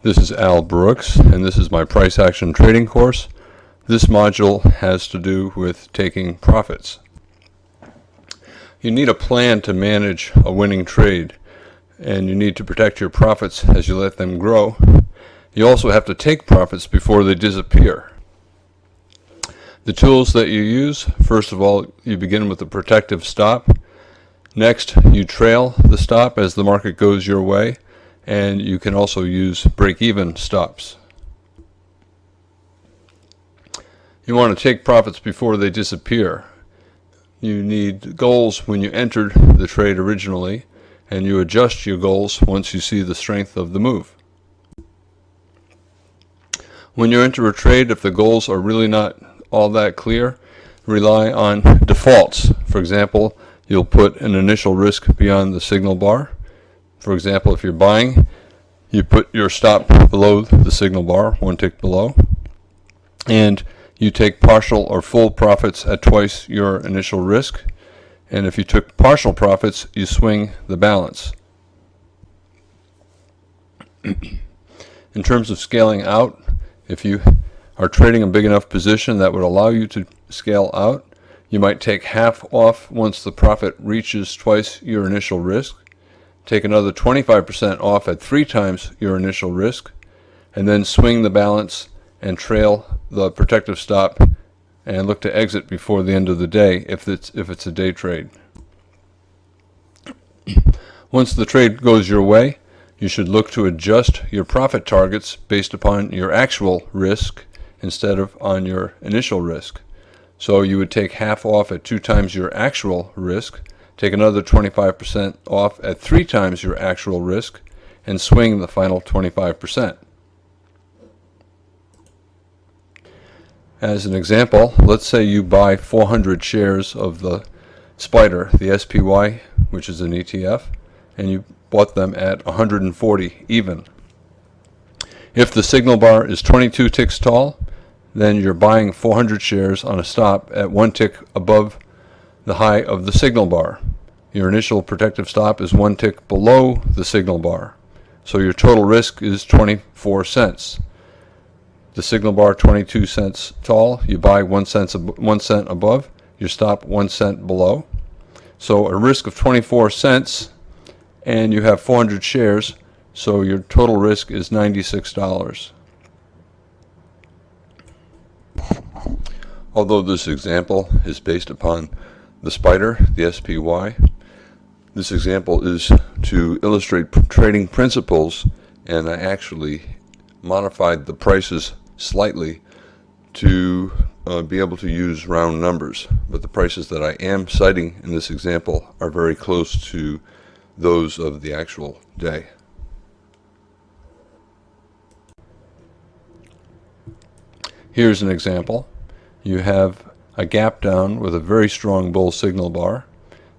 This is Brooks, and this is my price action trading course. This module has to do with taking profits. You need a plan to manage a winning trade, and you need to protect your profits as you let them grow. You also have to take profits before they disappear. The tools that you use, first of all, you begin with a protective stop. Next, you trail the stop as the market goes your way, and you can also use break-even stops. You want to take profits before they disappear. You need goals when you entered the trade originally, and you adjust your goals once you see the strength of the move. When you enter a trade, if the goals are really not all that clear, rely on defaults. For example, you'll put an initial risk beyond the signal bar. For example, if you're buying, you put your stop below the signal bar, one tick below, and you take partial or full profits at twice your initial risk. And if you took partial profits, you swing the balance. In terms of scaling out, if you are trading a big enough position that would allow you to scale out, you might take half off once the profit reaches twice your initial risk. Take another 25% off at 3 times your initial risk, and then swing the balance and trail the protective stop and look to exit before the end of the day if it's a day trade. Once the trade goes your way, you should look to adjust your profit targets based upon your actual risk instead of on your initial risk. So you would take half off at 2 times your actual risk, take another 25% off at 3 times your actual risk, and swing the final 25%. As an example, let's say you buy 400 shares of the SPDR, the SPY, which is an ETF, and you bought them at 140 even. If the signal bar is 22 ticks tall, then you're buying 400 shares on a stop at 1 tick above the high of the signal bar. Your initial protective stop is 1 tick below the signal bar. So your total risk is 24 cents. The signal bar 22 cents tall, you buy 1 cent above, your stop 1 cent below. So a risk of 24 cents, and you have 400 shares, so your total risk is $96. Although this example is based upon the SPDR, the SPY, this example is to illustrate trading principles, and I actually modified the prices slightly to be able to use round numbers. But the prices that I am citing in this example are very close to those of the actual day. Here's an example. You have a gap down with a very strong bull signal bar.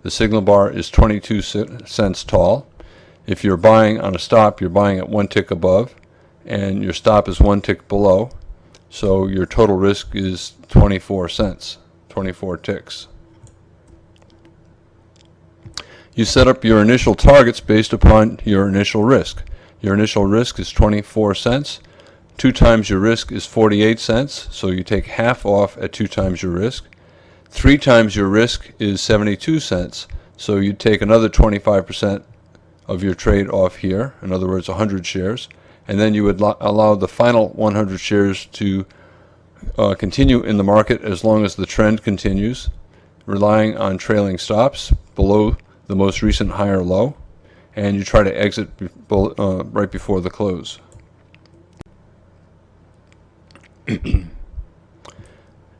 The signal bar is 22 cents tall. If you're buying on a stop, you're buying at 1 tick above, and your stop is 1 tick below. So your total risk is 24 cents, 24 ticks. You set up your initial targets based upon your initial risk. Your initial risk is 24 cents. 2 times your risk is 48 cents, so you take half off at 2 times your risk. 3 times your risk is 72 cents, so you take another 25% of your trade off here, in other words 100 shares, and then you would allow the final 100 shares to continue in the market as long as the trend continues, relying on trailing stops below the most recent high or low, and you try to exit right before the close.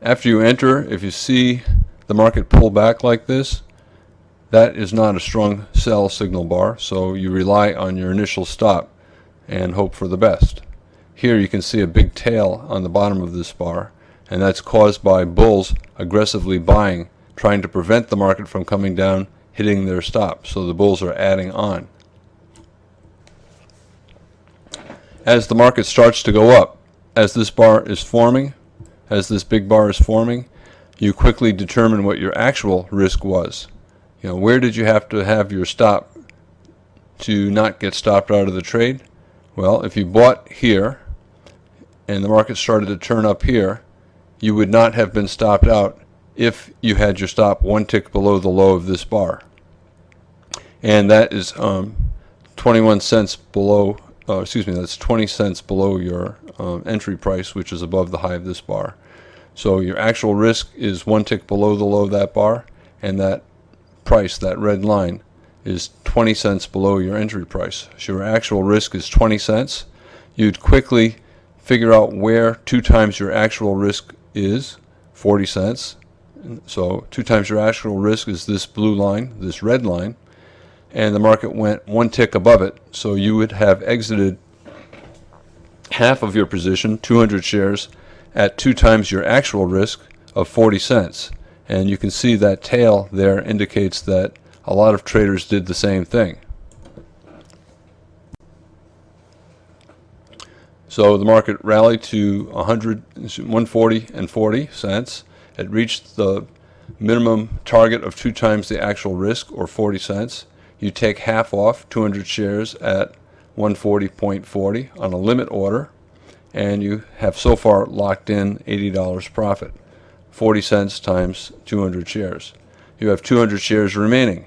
After you enter, if you see the market pull back like this, that is not a strong sell signal bar, so you rely on your initial stop and hope for the best. Here you can see a big tail on the bottom of this bar, and that's caused by bulls aggressively buying, trying to prevent the market from coming down, hitting their stop, so the bulls are adding on. As the market starts to go up, as this bar is forming, as this big bar is forming, you quickly determine what your actual risk was. You know, where did you have to have your stop to not get stopped out of the trade? Well, if you bought here and the market started to turn up here, you would not have been stopped out if you had your stop one tick below the low of this bar. And that is 21 cents below, that's 20 cents below your entry price, which is above the high of this bar. So your actual risk is one tick below the low of that bar, and that price, that red line, is 20 cents below your entry price. So your actual risk is 20 cents. You'd quickly figure out where 2 times your actual risk is, 40 cents. So 2 times your actual risk is this blue line, this red line, and the market went 1 tick above it. So you would have exited half of your position, 200 shares, at 2 times your actual risk of 40 cents. And you can see that tail there indicates that a lot of traders did the same thing. So the market rallied to 140 and 40 cents. It reached the minimum target of 2 times the actual risk, or 40 cents. You take half off, 200 shares at 140.40 on a limit order, and you have so far locked in $80 profit. 40 cents times 200 shares. You have 200 shares remaining.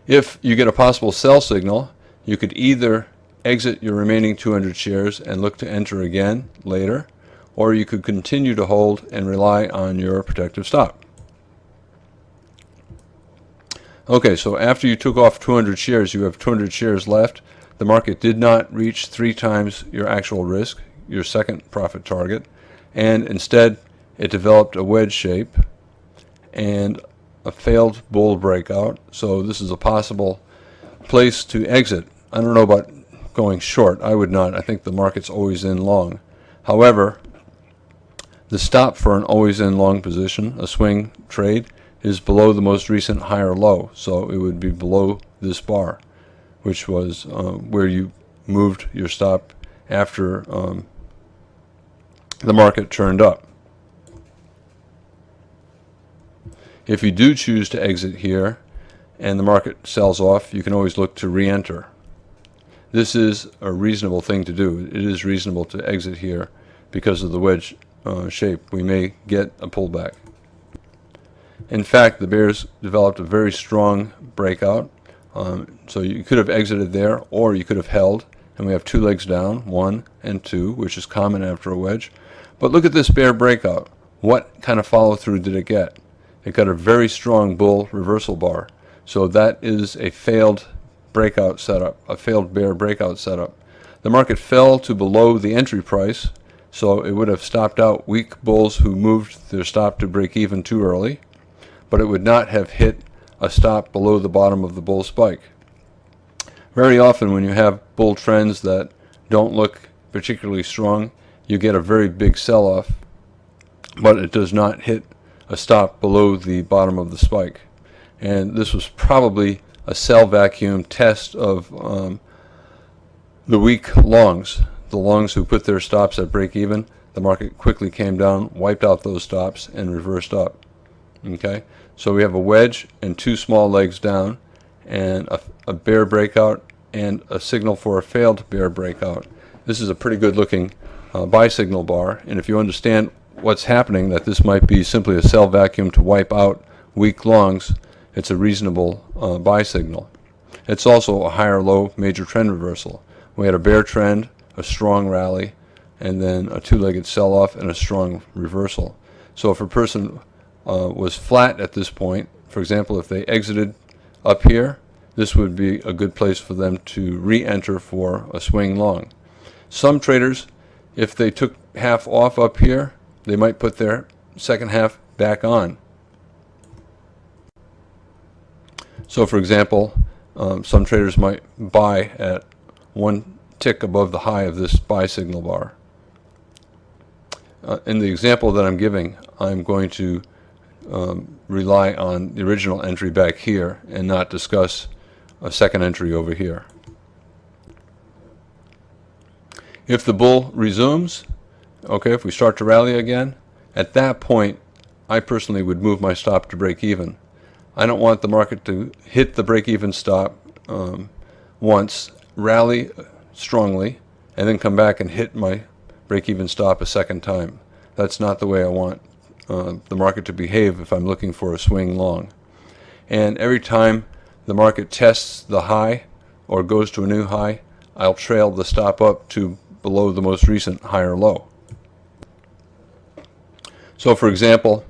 If you get a possible sell signal, you could either exit your remaining 200 shares and look to enter again later, or you could continue to hold and rely on your protective stop. Okay, so after you took off 200 shares, you have 200 shares left. The market did not reach 3 times your actual risk, your second profit target, and instead it developed a wedge shape and a failed bull breakout. So this is a possible place to exit. I don't know about going short. I would not. I think the market's always in long. However, the stop for an always in long position, a swing trade, is below the most recent higher low. So it would be below this bar, which was where you moved your stop after the market turned up. If you do choose to exit here and the market sells off, you can always look to re-enter. This is a reasonable thing to do. It is reasonable to exit here because of the wedge shape. We may get a pullback. In fact, the bears developed a very strong breakout. So you could have exited there, or you could have held, and we have 2 legs down, 1 and 2, which is common after a wedge. But look at this bear breakout. What kind of follow through did it get? It got a very strong bull reversal bar. So that is a failed breakout setup, a failed bear breakout setup. The market fell to below the entry price, so it would have stopped out weak bulls who moved their stop to break even too early, but it would not have hit a stop below the bottom of the bull spike. Very often when you have bull trends that don't look particularly strong, you get a very big sell-off, but it does not hit a stop below the bottom of the spike. And this was probably a sell vacuum test of the weak longs, the longs who put their stops at break even. The market quickly came down, wiped out those stops, and reversed up. Okay, so we have a wedge and 2 small legs down, and a bear breakout and a signal for a failed bear breakout. This is a pretty good looking buy signal bar, and if you understand what's happening, that this might be simply a sell vacuum to wipe out weak longs, it's a reasonable buy signal. It's also a higher low major trend reversal. We had a bear trend, a strong rally, and then a 2-legged sell-off and a strong reversal. So if a person was flat at this point, for example, if they exited up here, this would be a good place for them to re-enter for a swing long. Some traders, if they took half off up here, they might put their second half back on. So for example, some traders might buy at 1 tick above the high of this buy signal bar. In the example that I'm giving, I'm going to rely on the original entry back here and not discuss a second entry over here. If the bull resumes, okay, if we start to rally again, at that point I personally would move my stop to break even. I don't want the market to hit the break even stop once, rally strongly, and then come back and hit my break-even stop a second time. That's not the way I want the market to behave if I'm looking for a swing long. And every time the market tests the high or goes to a new high, I'll trail the stop up to below the most recent higher low. So for example,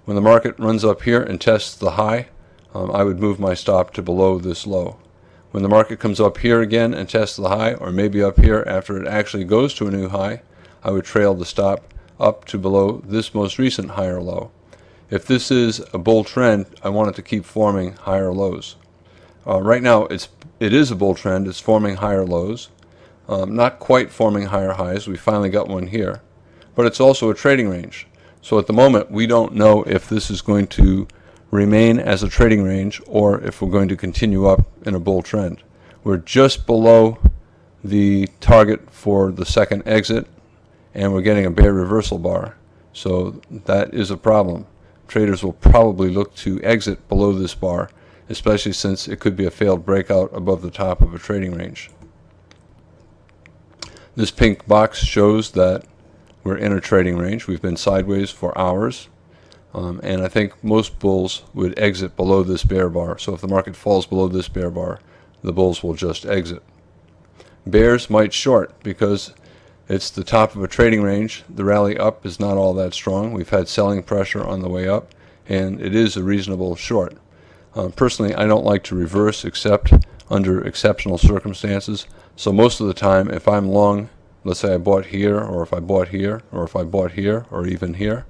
when the market runs up here and tests the high, I would move my stop to below this low. When the market comes up here again and tests the high, or maybe up here after it actually goes to a new high, I would trail the stop up to below this most recent higher low. If this is a bull trend, I want it to keep forming higher lows. Right now it is a bull trend. It's forming higher lows, not quite forming higher highs. We finally got one here, but it's also a trading range. So at the moment we don't know if this is going to remain as a trading range or if we're going to continue up in a bull trend. We're just below the target for the second exit, and we're getting a bear reversal bar. So that is a problem. Traders will probably look to exit below this bar, especially since it could be a failed breakout above the top of a trading range. This pink box shows that we're in a trading range. We've been sideways for hours, and I think most bulls would exit below this bear bar. So if the market falls below this bear bar, the bulls will just exit. Bears might short because it's the top of a trading range. The rally up is not all that strong. We've had selling pressure on the way up, and it is a reasonable short. Personally, I don't like to reverse except under exceptional circumstances. So most of the time, if I'm long, let's say I bought here, or if I bought here, or if I bought here, or even here,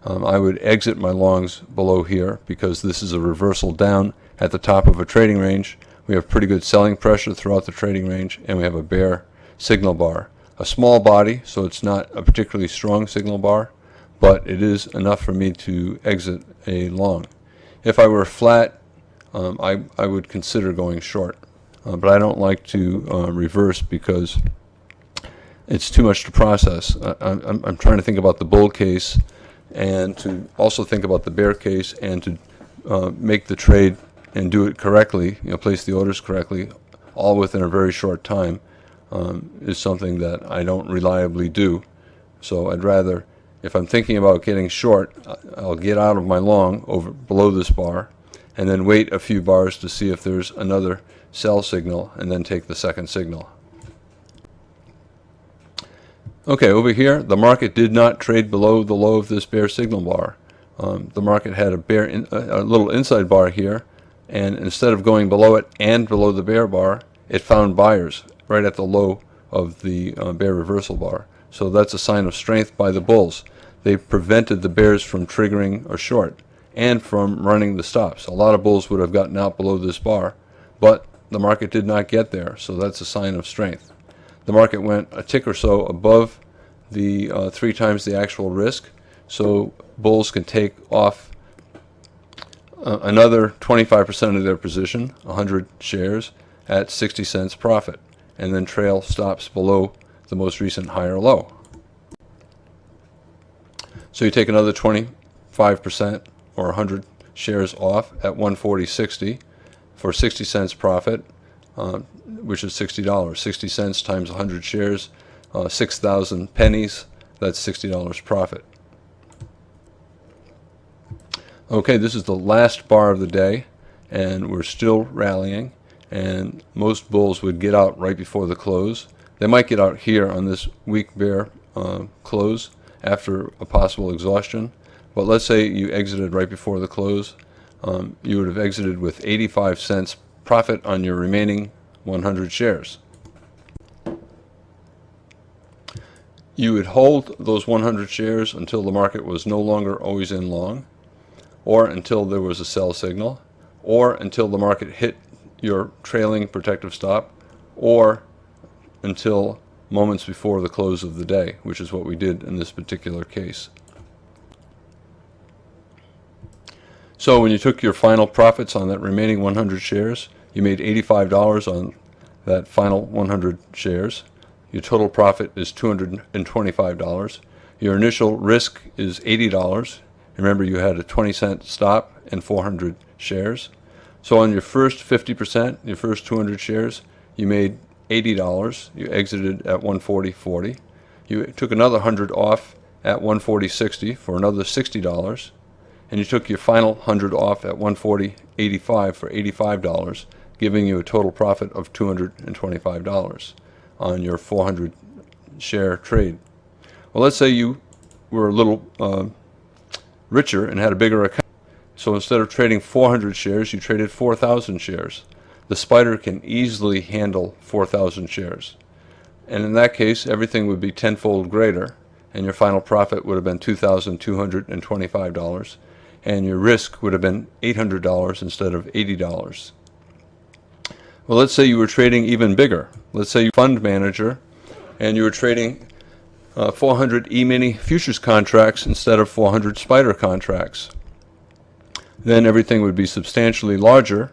I would exit my longs below here because this is a reversal down at the top of a trading range. We have pretty good selling pressure throughout the trading range, and we have a bear signal bar. A small body, so it's not a particularly strong signal bar, but it is enough for me to exit a long. If I were flat, I would consider going short, but I don't like to reverse because it's too much to process. I'm trying to think about the bull case and to also think about the bear case and to make the trade and do it correctly, place the orders correctly, all within a very short time, is something that I don't reliably do. So I'd rather, if I'm thinking about getting short, I'll get out of my long over below this bar and then wait a few bars to see if there's another sell signal and then take the second signal. Okay, over here, the market did not trade below the low of this bear signal bar. The market had a little inside bar here, and instead of going below it and below the bear bar, it found buyers right at the low of the bear reversal bar. So that's a sign of strength by the bulls. They prevented the bears from triggering a short and from running the stops. A lot of bulls would have gotten out below this bar, but the market did not get there, so that's a sign of strength. The market went a tick or so above the 3 times the actual risk, so bulls can take off another 25% of their position, 100 shares, at 60 cents profit, and then trail stops below the most recent higher low. So you take another 25% or 100 shares off at 140.60 for 60 cents profit, which is $60. 60 cents times 100 shares, 6,000 pennies, that's $60 profit. Okay, this is the last bar of the day, and we're still rallying, and most bulls would get out right before the close. They might get out here on this weak bear close after a possible exhaustion, but let's say you exited right before the close. You would have exited with 85 cents profit on your remaining 100 shares. You would hold those 100 shares until the market was no longer always in long, or until there was a sell signal, or until the market hit your trailing protective stop, or until moments before the close of the day, which is what we did in this particular case. So when you took your final profits on that remaining 100 shares, you made $85 on that final 100 shares. Your total profit is $225. Your initial risk is $80. Remember, you had a 20-cent stop and 400 shares. So on your first 50%, your first 200 shares, You made $80. You exited at 140.40. You took another 100 off at 140.60 for another $60. And you took your final 100 off at 140.85 for $85, giving you a total profit of $225 on your 400 share trade. Well, let's say you were a little richer and had a bigger account. So instead of trading 400 shares, you traded 4,000 shares. The spider can easily handle 4,000 shares. And in that case, everything would be tenfold greater, and your final profit would have been $2,225, and your risk would have been $800 instead of $80. Well, let's say you were trading even bigger. Let's say you're a fund manager, and you were trading 400 E-mini futures contracts instead of 400 spider contracts. Then everything would be substantially larger,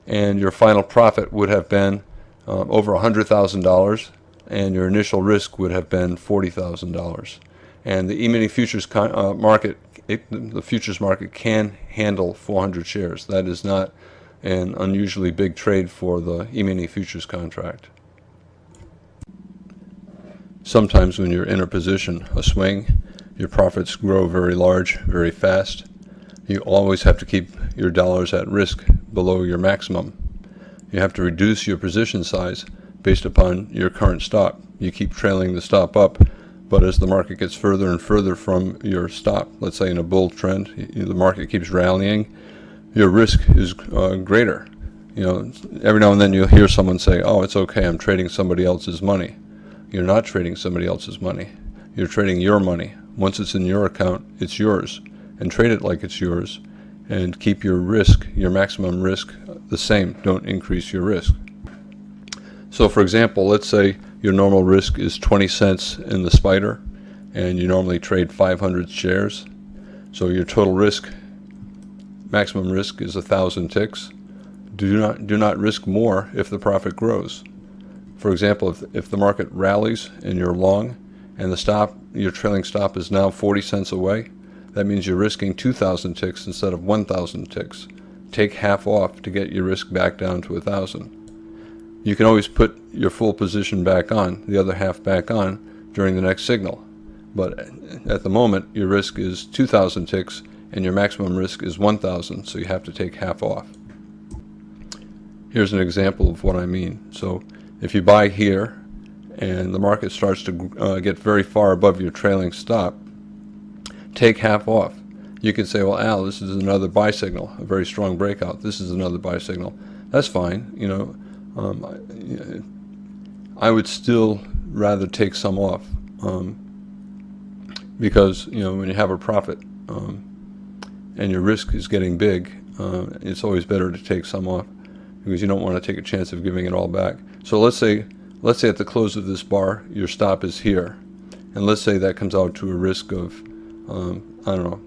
and your final profit would have been over $100,000, and your initial risk would have been $40,000. And the E-mini futures market, the futures market can handle 400 shares. That is not an unusually big trade for the E-mini futures contract. Sometimes when you're in a position, a swing, your profits grow very large, very fast. You always have to keep your dollars at risk below your maximum. You have to reduce your position size based upon your current stop. You keep trailing the stop up, but as the market gets further and further from your stop, let's say in a bull trend, the market keeps rallying, your risk is greater. You know, every now and then you'll hear someone say, "Oh, it's okay, I'm trading somebody else's money." You're not trading somebody else's money. You're trading your money. Once it's in your account, it's yours. And trade it like it's yours, and keep your risk, your maximum risk, the same. Don't increase your risk. So for example, let's say your normal risk is 20 cents in the spider, and you normally trade 500 shares. So your total risk, maximum risk, is 1,000 ticks. Do not risk more if the profit grows. For example, if the market rallies and you're long, and the stop, your trailing stop is now 40 cents away, that means you're risking 2,000 ticks instead of 1,000 ticks. Take half off to get your risk back down to 1,000. You can always put your full position back on, the other half back on, during the next signal. But at the moment, your risk is 2,000 ticks, and your maximum risk is 1,000, so you have to take half off. Here's an example of what I mean. So if you buy here, and the market starts to get very far above your trailing stop, take half off. You can say, well, Al, this is another buy signal, a very strong breakout. This is another buy signal. That's fine. You know, I would still rather take some off because, you know, when you have a profit and your risk is getting big, it's always better to take some off because you don't want to take a chance of giving it all back. So let's say at the close of this bar, your stop is here, and let's say that comes out to a risk of I don't know,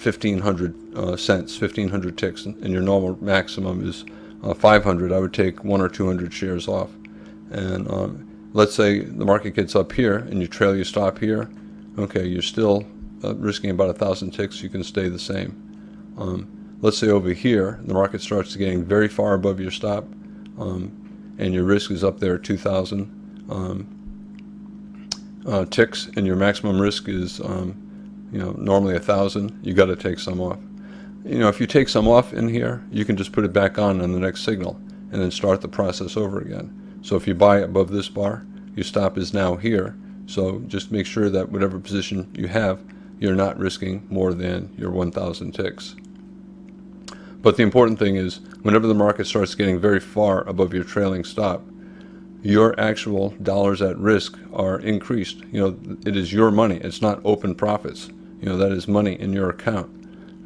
1,500 cents, 1,500 ticks, and your normal maximum is 500. I would take 100 or 200 shares off. And let's say the market gets up here and you trail your stop here. Okay, you're still risking about 1,000 ticks. You can stay the same. Let's say over here the market starts getting very far above your stop, and your risk is up there at 2,000 ticks, and your maximum risk is you know, normally 1,000. You got to take some off. You know, if you take some off in here, you can just put it back on the next signal and then start the process over again. So if you buy above this bar, your stop is now here. So just make sure that whatever position you have, you're not risking more than your 1,000 ticks. But the important thing is, whenever the market starts getting very far above your trailing stop, your actual dollars at risk are increased. You know, it is your money. It's not open profits. You know, that is money in your account.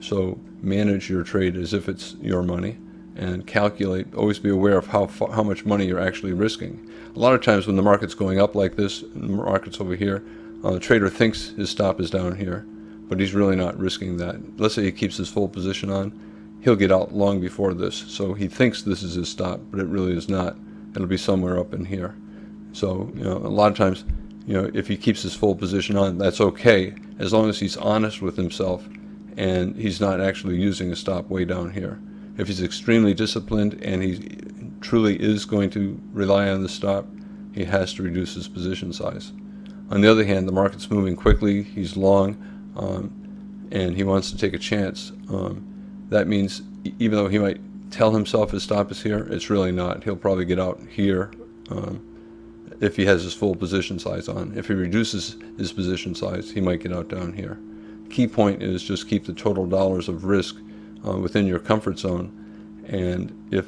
So manage your trade as if it's your money, and calculate, always be aware of how much money you're actually risking. A lot of times when the market's going up like this, and the market's over here, the trader thinks his stop is down here, but he's really not risking that. Let's say he keeps his full position on, he'll get out long before this. So he thinks this is his stop, but it really is not. It'll be somewhere up in here. So, you know, a lot of times, you know, if he keeps his full position on, that's okay, as long as he's honest with himself and he's not actually using a stop way down here. If he's extremely disciplined and he truly is going to rely on the stop, he has to reduce his position size. On the other hand, the market's moving quickly, he's long, and he wants to take a chance. That means even though he might tell himself his stop is here, it's really not. He'll probably get out here if he has his full position size on. If he reduces his position size, he might get out down here. Key point is just keep the total dollars of risk within your comfort zone, and if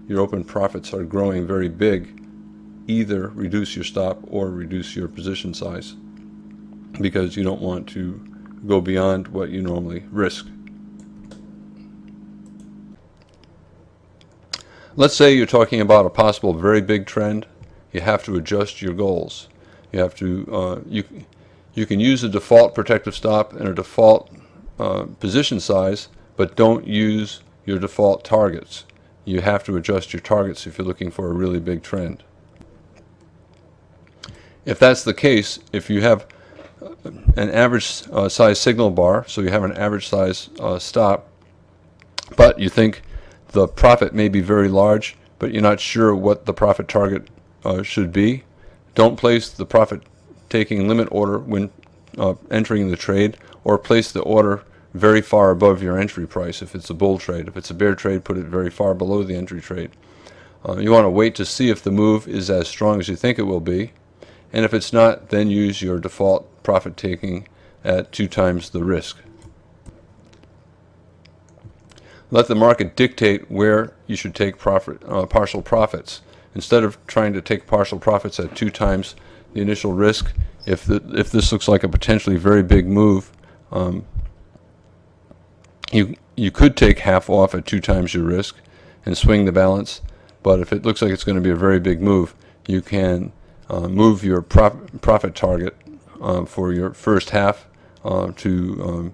your open profits are growing very big, either reduce your stop or reduce your position size, because you don't want to go beyond what you normally risk. Let's say you're talking about a possible very big trend. You have to adjust your goals. You have to you can use a default protective stop and a default position size, but don't use your default targets. You have to adjust your targets if you're looking for a really big trend. If that's the case, if you have an average size signal bar, so you have an average size stop, but you think the profit may be very large, but you're not sure what the profit target should be, don't place the profit taking limit order when entering the trade, or place the order very far above your entry price if it's a bull trade. If it's a bear trade, put it very far below the entry trade. You want to wait to see if the move is as strong as you think it will be, and if it's not, then use your default profit taking at 2 times the risk. Let the market dictate where you should take partial profits. Instead of trying to take partial profits at 2 times the initial risk, if this looks like a potentially very big move, you could take half off at 2 times your risk and swing the balance. But if it looks like it's going to be a very big move, you can move your profit target for your first half to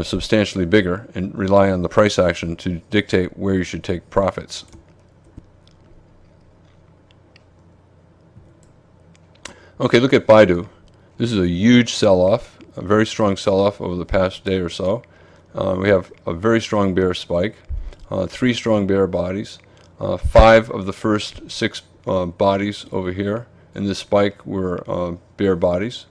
substantially bigger, and rely on the price action to dictate where you should take profits. Okay, look at Baidu. This is a huge sell-off, a very strong sell-off over the past day or so. We have a very strong bear spike, 3 strong bear bodies, 5 of the first 6 bodies over here in this spike were bear bodies.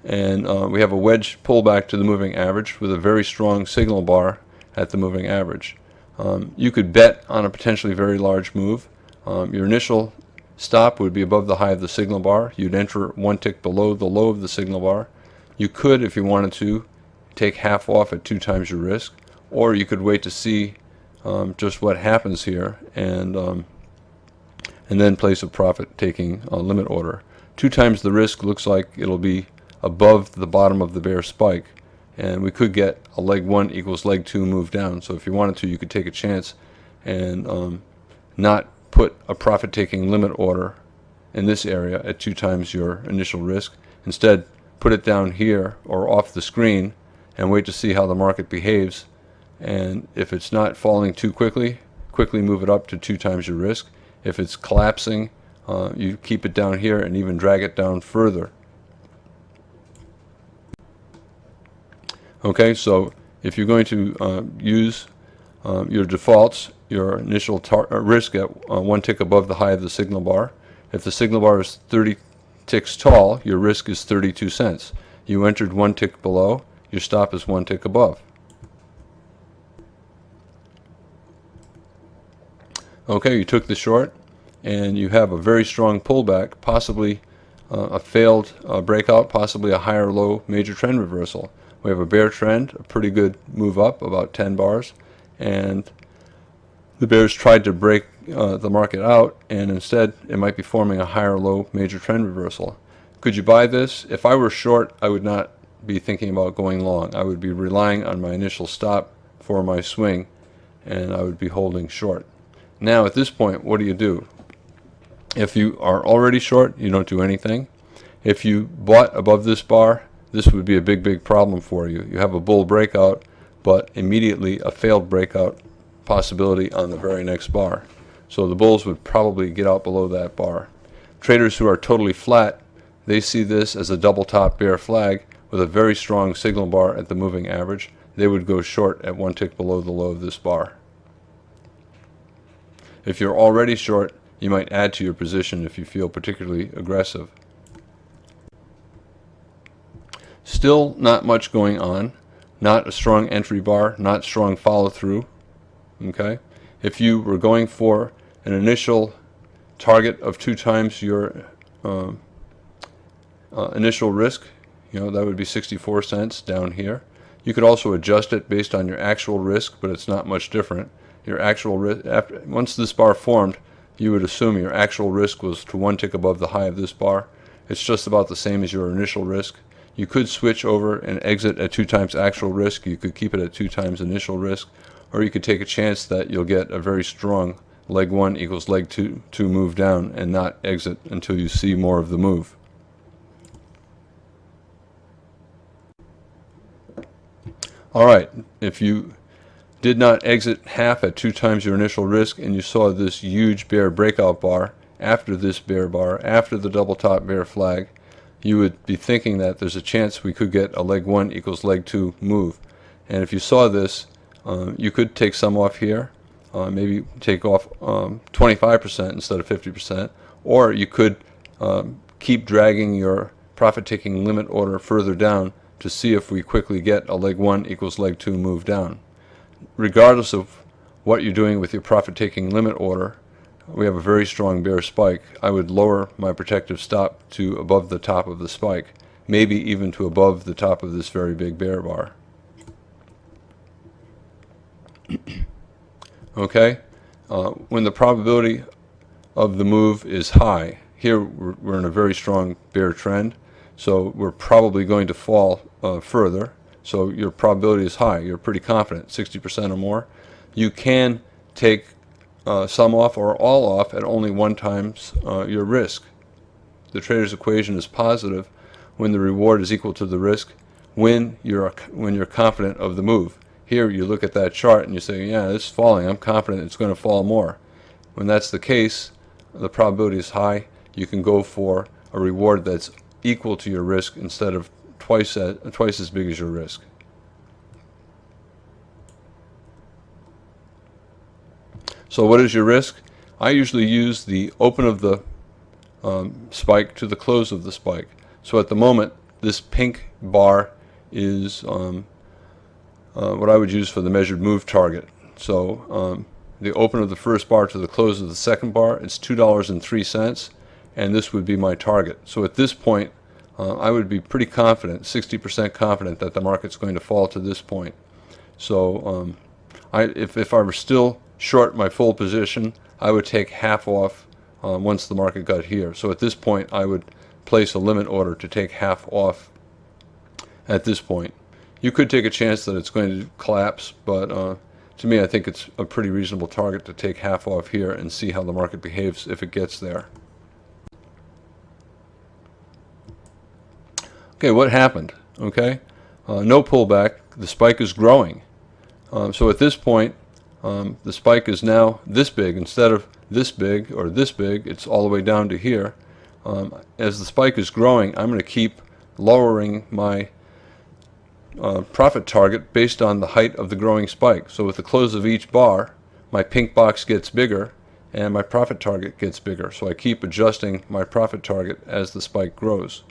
And we have a wedge pullback to the moving average with a very strong signal bar at the moving average. You could bet on a potentially very large move. Your initial stop would be above the high of the signal bar. You'd enter 1 tick below the low of the signal bar. You could, if you wanted to, take half off at 2 times your risk, or you could wait to see just what happens here and then place a profit-taking limit order. 2 times the risk looks like it'll be above the bottom of the bear spike, and we could get a leg 1 equals leg 2 move down. So if you wanted to, you could take a chance and not put a profit-taking limit order in this area at 2 times your initial risk. Instead, put it down here or off the screen and wait to see how the market behaves. And if it's not falling too quickly move it up to 2 times your risk. If it's collapsing, you keep it down here and even drag it down further. Okay, so if you're going to use your defaults, your initial risk at 1 tick above the high of the signal bar. If the signal bar is 30 ticks tall, your risk is 32 cents. You entered 1 tick below, your stop is 1 tick above. Okay, you took the short, and you have a very strong pullback, possibly a failed breakout, possibly a higher low major trend reversal. We have a bear trend, a pretty good move up, about 10 bars, and the bears tried to break the market out, and instead it might be forming a higher low major trend reversal. Could you buy this? If I were short, I would not be thinking about going long. I would be relying on my initial stop for my swing, and I would be holding short. Now at this point, what do? If you are already short, you don't do anything. If you bought above this bar, this would be a big problem for you. You have a bull breakout, but immediately a failed breakout possibility on the very next bar. So the bulls would probably get out below that bar. Traders who are totally flat, they see this as a double top bear flag with a very strong signal bar at the moving average. They would go short at 1 tick below the low of this bar. If you're already short, you might add to your position if you feel particularly aggressive. Still not much going on. Not a strong entry bar, not strong follow through. Okay? If you were going for an initial target of 2 times your initial risk, that would be 64 cents down here. You could also adjust it based on your actual risk, but it's not much different. Your actual risk, once this bar formed, you would assume your actual risk was to 1 tick above the high of this bar. It's just about the same as your initial risk. You could switch over and exit at 2 times actual risk. You could keep it at 2 times initial risk, or you could take a chance that you'll get a very strong leg 1 equals leg 2 move down and not exit until you see more of the move. Alright, if you did not exit half at 2 times your initial risk and you saw this huge bear breakout bar after this bear bar, after the double top bear flag, you would be thinking that there's a chance we could get a leg 1 equals leg 2 move. And if you saw this, you could take some off here, maybe take off 25% instead of 50%, or you could keep dragging your profit-taking limit order further down to see if we quickly get a leg 1 equals leg 2 move down. Regardless of what you're doing with your profit-taking limit order, we have a very strong bear spike. I would lower my protective stop to above the top of the spike, maybe even to above the top of this very big bear bar. Okay? When the probability of the move is high, here we're in a very strong bear trend, so we're probably going to fall further. So your probability is high. You're pretty confident, 60% or more. You can take some off or all off at only 1 times your risk. The trader's equation is positive when the reward is equal to the risk when you're confident of the move. Here you look at that chart and you say, yeah, it's falling. I'm confident it's going to fall more. When that's the case, the probability is high. You can go for a reward that's equal to your risk instead of twice as big as your risk. So what is your risk? I usually use the open of the spike to the close of the spike. So at the moment, this pink bar is what I would use for the measured move target. So the open of the first bar to the close of the second bar, it's $2.03, and this would be my target. So at this point, I would be pretty confident, 60% confident, that the market's going to fall to this point. So if I were still short my full position, I would take half off once the market got here. So at this point, I would place a limit order to take half off at this point. You could take a chance that it's going to collapse, but to me, I think it's a pretty reasonable target to take half off here and see how the market behaves if it gets there. Okay, what happened? Okay, no pullback. The spike is growing. So at this point, the spike is now this big. Instead of this big or this big, it's all the way down to here. As the spike is growing, I'm going to keep lowering my profit target based on the height of the growing spike. So with the close of each bar, my pink box gets bigger and my profit target gets bigger. So I keep adjusting my profit target as the spike grows.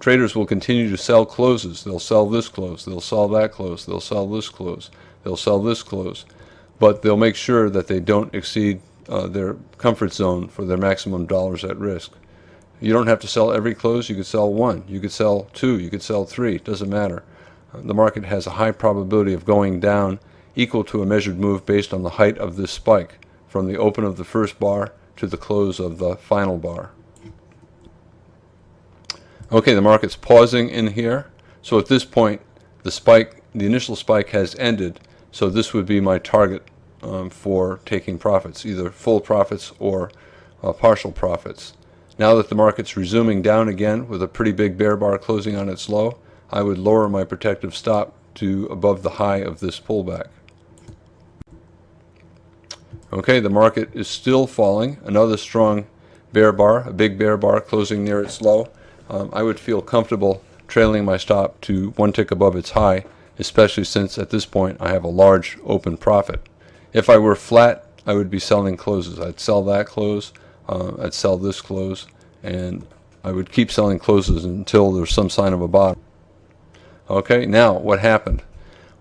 Traders will continue to sell closes. They'll sell this close, they'll sell that close, they'll sell this close, they'll sell this close, but they'll make sure that they don't exceed their comfort zone for their maximum dollars at risk. You don't have to sell every close. You could sell 1, you could sell 2, you could sell 3, it doesn't matter. The market has a high probability of going down equal to a measured move based on the height of this spike from the open of the first bar to the close of the final bar. Okay, the market's pausing in here. So at this point, the initial spike has ended. So this would be my target for taking profits, either full profits or partial profits. Now that the market's resuming down again with a pretty big bear bar closing on its low, I would lower my protective stop to above the high of this pullback. Okay, the market is still falling. Another strong bear bar, a big bear bar closing near its low. I would feel comfortable trailing my stop to 1 tick above its high, especially since at this point I have a large open profit. If I were flat, I would be selling closes. I'd sell that close, I'd sell this close, and I would keep selling closes until there's some sign of a bottom. Okay, now what happened?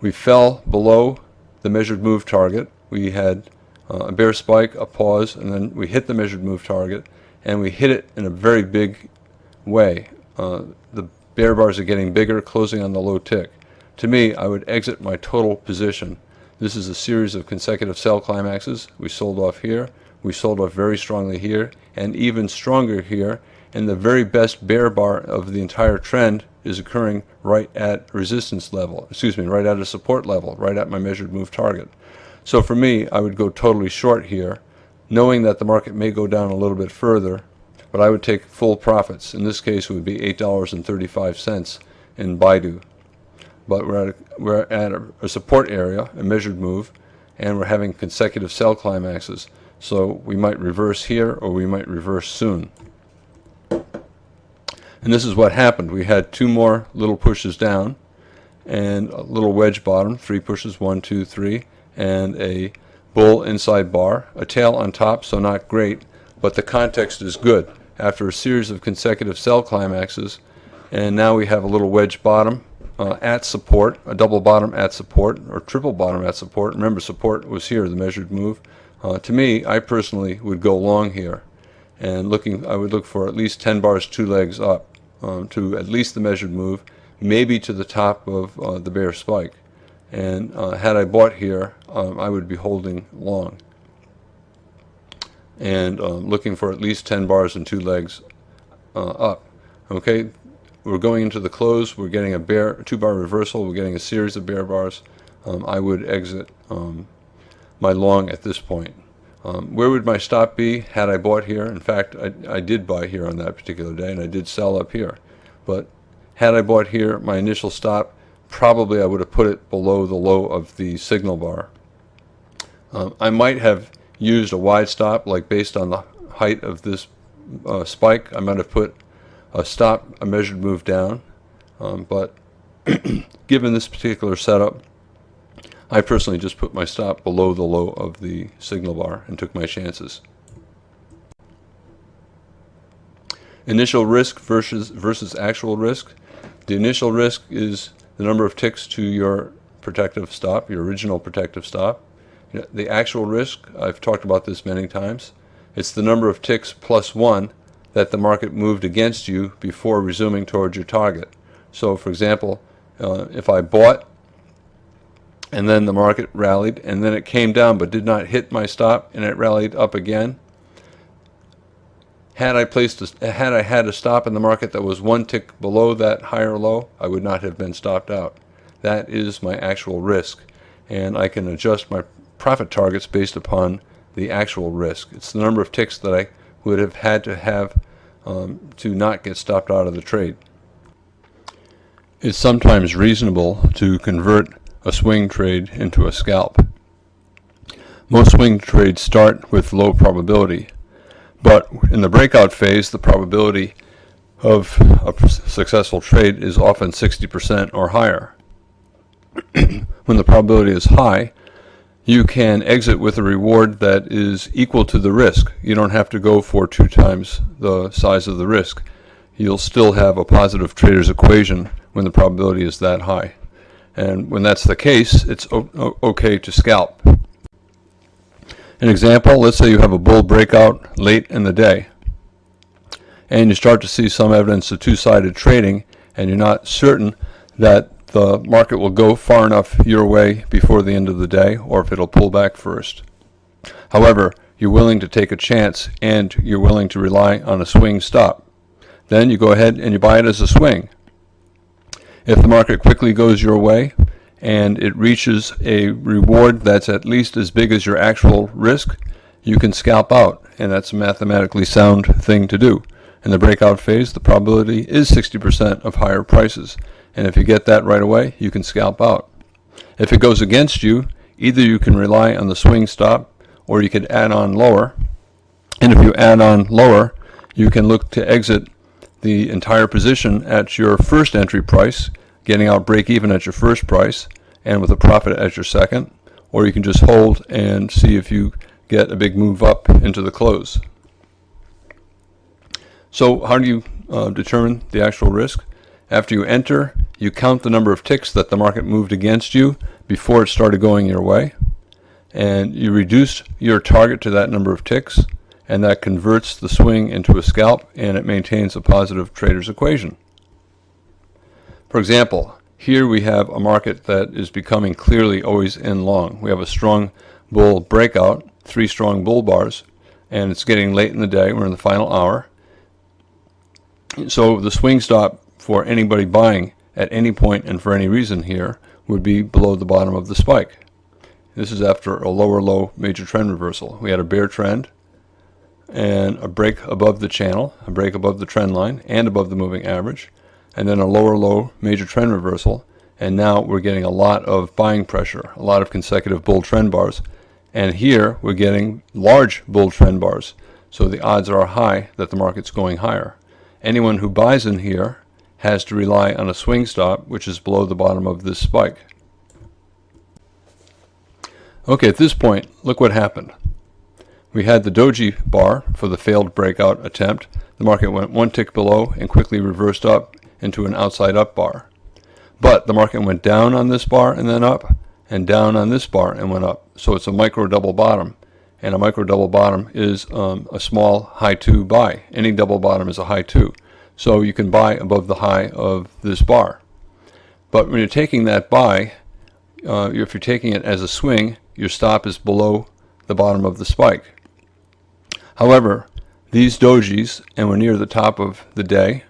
We fell below the measured move target. We had a bear spike, a pause, and then we hit the measured move target, and we hit it in a very big way. The bear bars are getting bigger, closing on the low tick. To me, I would exit my total position. This is a series of consecutive sell climaxes. We sold off here, we sold off very strongly here, and even stronger here, and the very best bear bar of the entire trend is occurring right at resistance level, right at a support level, right at my measured move target. So for me, I would go totally short here, knowing that the market may go down a little bit further, but I would take full profits. In this case, it would be $8.35 in Baidu. But we're at a support area, a measured move, and we're having consecutive sell climaxes. So we might reverse here, or we might reverse soon. And this is what happened. We had two more little pushes down, and a little wedge bottom, 3 pushes, 1, 2, 3, and a bull inside bar, a tail on top, so not great, but the context is good. After a series of consecutive sell climaxes, and now we have a little wedge bottom at support, a double bottom at support, or triple bottom at support. Remember, support was here, the measured move. To me, I personally would go long here, and I would look for at least 10 bars, 2 legs up to at least the measured move, maybe to the top of the bear spike. And had I bought here, I would be holding long and looking for at least 10 bars and 2 legs up. Okay, we're going into the close. We're getting a 2-bar reversal. We're getting a series of bear bars. I would exit my long at this point. Where would my stop be had I bought here? In fact, I did buy here on that particular day, and I did sell up here. But had I bought here, my initial stop, probably I would have put it below the low of the signal bar. I might have used a wide stop, like based on the height of this spike. I might have put a stop, a measured move down. But given this particular setup, I personally just put my stop below the low of the signal bar and took my chances. Initial risk versus actual risk. The initial risk is the number of ticks to your protective stop, your original protective stop. The actual risk, I've talked about this many times, it's the number of ticks plus 1 that the market moved against you before resuming towards your target. So for example, if I bought and then the market rallied and then it came down but did not hit my stop and it rallied up again, had I had a stop in the market that was 1 tick below that higher low, I would not have been stopped out. That is my actual risk, and I can adjust my profit targets based upon the actual risk. It's the number of ticks that I would have had to have to not get stopped out of the trade. It's sometimes reasonable to convert a swing trade into a scalp. Most swing trades start with low probability, but in the breakout phase, the probability of a successful trade is often 60% or higher. When the probability is high, you can exit with a reward that is equal to the risk. You don't have to go for 2 times the size of the risk. You'll still have a positive trader's equation when the probability is that high. And when that's the case, it's okay to scalp. An example, let's say you have a bull breakout late in the day, and you start to see some evidence of two-sided trading, and you're not certain that the market will go far enough your way before the end of the day, or if it'll pull back first. However, you're willing to take a chance, and you're willing to rely on a swing stop. Then you go ahead and you buy it as a swing. If the market quickly goes your way, and it reaches a reward that's at least as big as your actual risk, you can scalp out, and that's a mathematically sound thing to do. In the breakout phase, the probability is 60% of higher prices, and if you get that right away, you can scalp out. If it goes against you, either you can rely on the swing stop, or you could add on lower, and if you add on lower, you can look to exit the entire position at your first entry price, getting out break even at your first price and with a profit at your second, or you can just hold and see if you get a big move up into the close. So how do you determine the actual risk? After you enter, you count the number of ticks that the market moved against you before it started going your way, and you reduce your target to that number of ticks, and that converts the swing into a scalp, and it maintains a positive trader's equation. For example, here we have a market that is becoming clearly always in long. We have a strong bull breakout, 3 strong bull bars, and it's getting late in the day. We're in the final hour. So the swing stop for anybody buying at any point and for any reason here would be below the bottom of the spike. This is after a lower low major trend reversal. We had a bear trend and a break above the channel, a break above the trend line and above the moving average, and then a lower low major trend reversal, and now we're getting a lot of buying pressure, a lot of consecutive bull trend bars, and here we're getting large bull trend bars, so the odds are high that the market's going higher. Anyone who buys in here has to rely on a swing stop which is below the bottom of this spike. Okay, at this point, look what happened. We had the doji bar for the failed breakout attempt. The market went 1 tick below and quickly reversed up into an outside up bar. But the market went down on this bar and then up, and down on this bar and went up. So it's a micro double bottom, and a micro double bottom is a small high 2 buy. Any double bottom is a high 2. So you can buy above the high of this bar. But when you're taking that buy, if you're taking it as a swing, your stop is below the bottom of the spike. However, these dojis, and we're near the top of the day,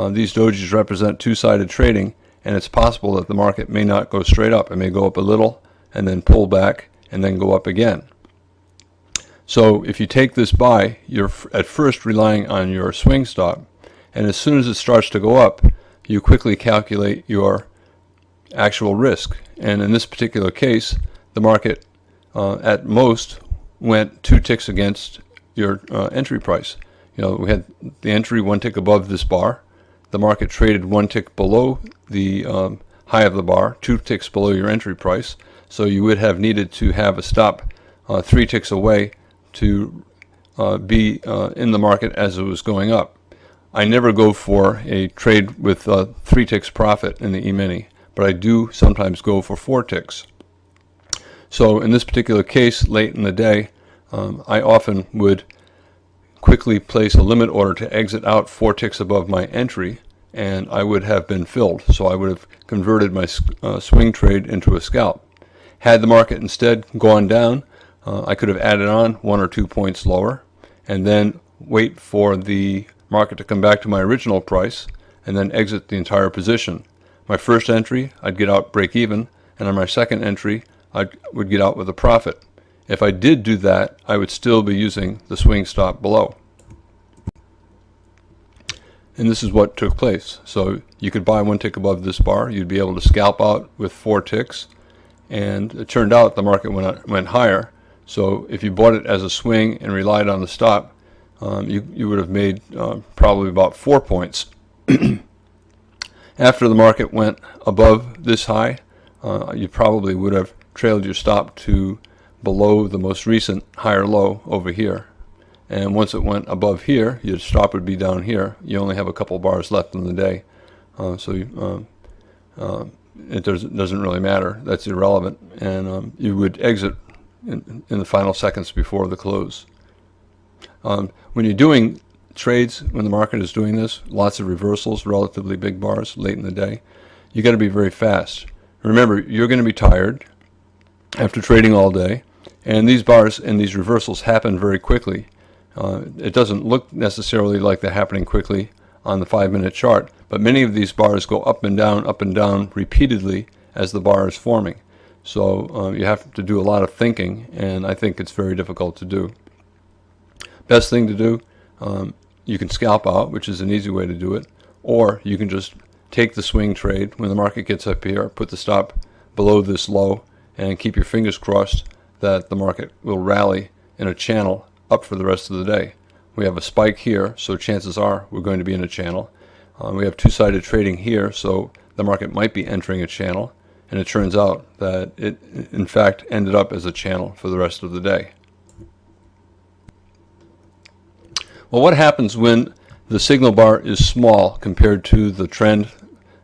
these dojis represent two-sided trading, and it's possible that the market may not go straight up. It may go up a little and then pull back and then go up again. So if you take this buy, you're at first relying on your swing stop, and as soon as it starts to go up, you quickly calculate your actual risk. And in this particular case, the market at most went 2 ticks against your entry price. You know, we had the entry 1 tick above this bar. The market traded 1 tick below the high of the bar, 2 ticks below your entry price. So you would have needed to have a stop 3 ticks away to be in the market as it was going up. I never go for a trade with 3 ticks profit in the E-mini, but I do sometimes go for 4 ticks. So in this particular case, late in the day, I often would quickly place a limit order to exit out 4 ticks above my entry, and I would have been filled. So I would have converted my swing trade into a scalp. Had the market instead gone down, I could have added on 1 or 2 points lower, and then wait for the market to come back to my original price, and then exit the entire position. My first entry, I'd get out break even, and on my second entry, I would get out with a profit. If I did do that, I would still be using the swing stop below. And this is what took place. So you could buy 1 tick above this bar, you'd be able to scalp out with 4 ticks, and it turned out the market went higher. So if you bought it as a swing and relied on the stop, you would have made probably about 4 points. After the market went above this high, you probably would have trailed your stop to below the most recent higher low over here. And once it went above here, your stop would be down here. You only have a couple bars left in the day. It doesn't really matter. That's irrelevant. And you would exit in the final seconds before the close. When you're doing trades, when the market is doing this, lots of reversals, relatively big bars late in the day, you got to be very fast. Remember, you're going to be tired after trading all day, and these bars and these reversals happen very quickly. It doesn't look necessarily like they're happening quickly on the 5-minute chart, but many of these bars go up and down repeatedly as the bar is forming. So you have to do a lot of thinking, and I think it's very difficult to do. Best thing to do, you can scalp out, which is an easy way to do it, or you can just take the swing trade when the market gets up here, put the stop below this low, and keep your fingers crossed that the market will rally in a channel up for the rest of the day. We have a spike here, so chances are we're going to be in a channel. We have two-sided trading here, so the market might be entering a channel. and it turns out that it in fact ended up as a channel for the rest of the day. Well, what happens when the signal bar is small compared to the trend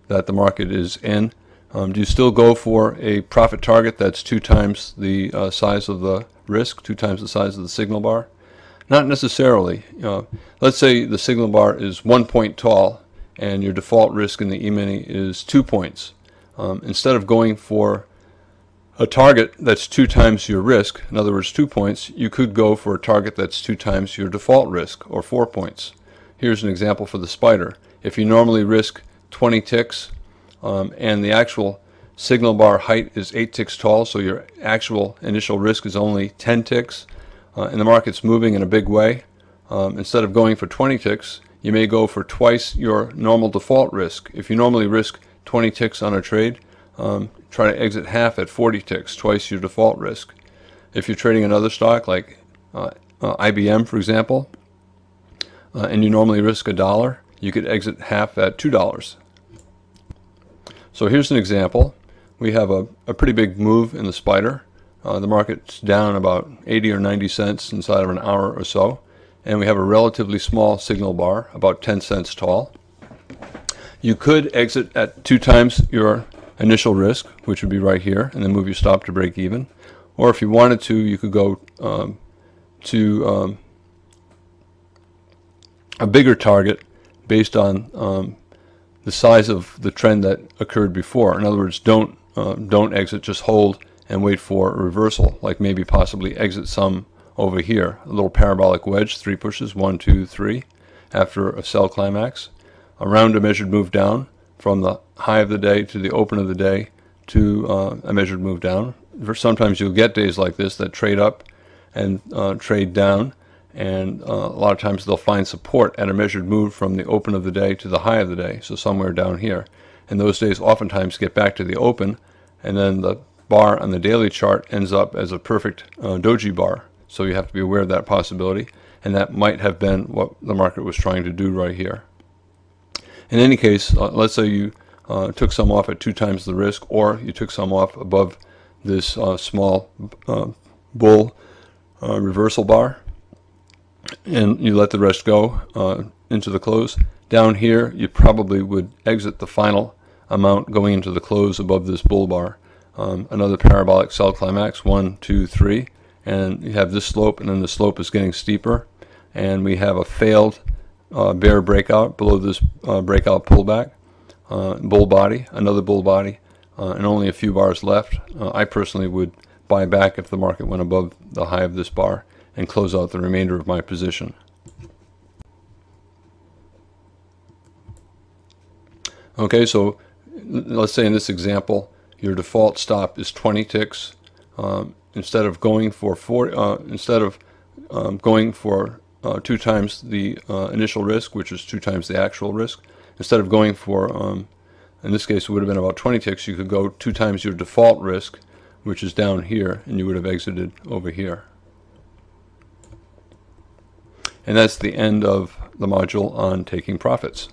that the market is in? Do you still go for a profit target that's 2 times the size of the risk, 2 times the size of the signal bar? Not necessarily. Let's say the signal bar is 1 point tall and your default risk in the E-mini is 2 points. Instead of going for a target that's 2 times your risk, in other words 2 points, you could go for a target that's 2 times your default risk, or 4 points. Here's an example for the spider. If you normally risk 20 ticks and the actual signal bar height is 8 ticks tall, so your actual initial risk is only 10 ticks, and the market's moving in a big way, instead of going for 20 ticks, you may go for twice your normal default risk. If you normally risk 20 ticks on a trade, try to exit half at 40 ticks, twice your default risk. If you're trading another stock like IBM, for example, and you normally risk $1, you could exit half at $2. So here's an example. We have a pretty big move in the spider. The market's down about 80 or 90 cents inside of an hour or so, and we have a relatively small signal bar, about 10 cents tall. You could exit at 2 times your initial risk, which would be right here, and then move your stop to break even. Or if you wanted to, you could go to a bigger target based on the size of the trend that occurred before. In other words, don't exit, just hold and wait for a reversal, like maybe possibly exit some over here. A little parabolic wedge, 3 pushes, 1, 2, 3, after a sell climax. Around a measured move down from the high of the day to the open of the day to a measured move down. Sometimes you'll get days like this that trade up and trade down, and a lot of times they'll find support at a measured move from the open of the day to the high of the day, so somewhere down here. And those days oftentimes get back to the open, and then the bar on the daily chart ends up as a perfect doji bar. So you have to be aware of that possibility, and that might have been what the market was trying to do right here. In any case, let's say you took some off at 2 times the risk, or you took some off above this small bull reversal bar, and you let the rest go into the close. Down here, you probably would exit the final amount going into the close above this bull bar. Another parabolic sell climax, 1, 2, 3, and you have this slope, and then the slope is getting steeper, and we have a failed bear breakout below this breakout pullback, bull body, another bull body, and only a few bars left. I personally would buy back if the market went above the high of this bar and close out the remainder of my position. Okay, so let's say in this example your default stop is 20 ticks. Instead of going for 2 times the initial risk, which is 2 times the actual risk, instead of going for, in this case it would have been about 20 ticks, you could go 2 times your default risk, which is down here, and you would have exited over here. And that's the end of the module on taking profits.